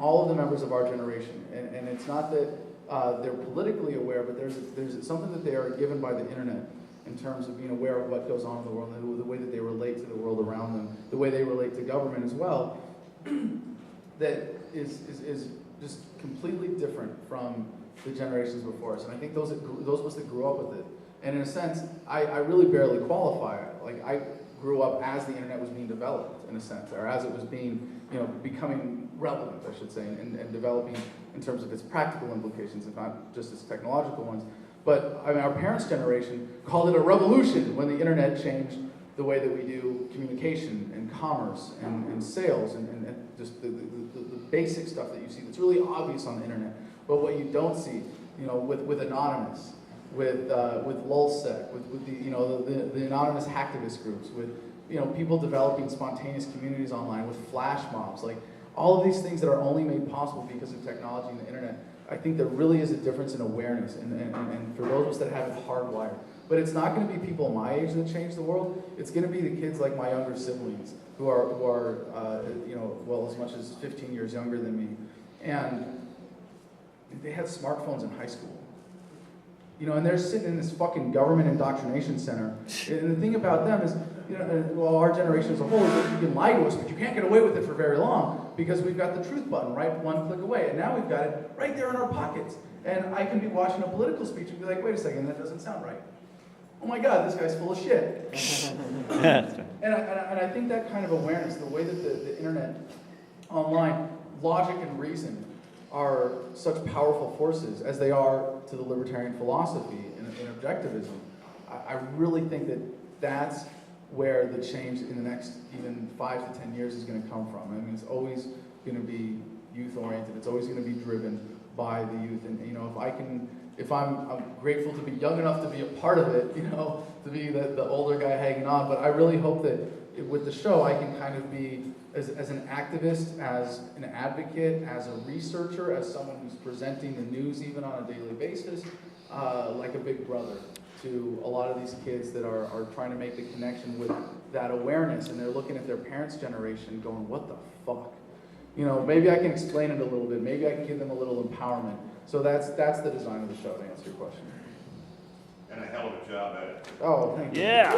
all of the members of our generation. And it's not that they're politically aware, but there's something that they are given by the internet in terms of being aware of what goes on in the world, and the way that they relate to the world around them, the way they relate to government as well, that is just completely different from the generations before us. And I think those of us that grew up with it, and in a sense, I really barely qualify. Like, I grew up as the internet was being developed, in a sense, or as it was being, becoming relevant, I should say, and developing in terms of its practical implications, and not just its technological ones. But I mean, our parents' generation called it a revolution when the internet changed the way that we do communication and commerce and sales and just the basic stuff that you see that's really obvious on the internet. But what you don't see, with Anonymous, with LulzSec, with the anonymous hacktivist groups, with people developing spontaneous communities online, with flash mobs, like all of these things that are only made possible because of technology and the internet. I think there really is a difference in awareness, and for those of us that have it hardwired. But it's not going to be people my age that change the world. It's going to be the kids like my younger siblings who are well, as much as 15 years younger than me, and they had smartphones in high school. And they're sitting in this fucking government indoctrination center. And the thing about them is, well, our generation as a whole, you can lie to us, but you can't get away with it for very long because we've got the truth button right one click away. And now we've got it right there in our pockets. And I can be watching a political speech and be like, wait a second, that doesn't sound right. Oh my God, this guy's full of shit. and I think that kind of awareness, the way that the internet, online, logic and reason are such powerful forces as they are to the libertarian philosophy and objectivism, I really think that that's where the change in the next even 5 to 10 years is going to come from. I mean, it's always going to be youth-oriented. It's always going to be driven by the youth. And if I'm grateful to be young enough to be a part of it, to be the older guy hanging on. But I really hope that with the show, I can kind of be as an activist, as an advocate, as a researcher, as someone who's presenting the news even on a daily basis, like a big brother to a lot of these kids that are trying to make the connection with that awareness, and they're looking at their parents' generation going, what the fuck? Maybe I can explain it a little bit. Maybe I can give them a little empowerment. So that's the design of the show, to answer your question. And a hell of a job at it. Oh, thank you. Yeah.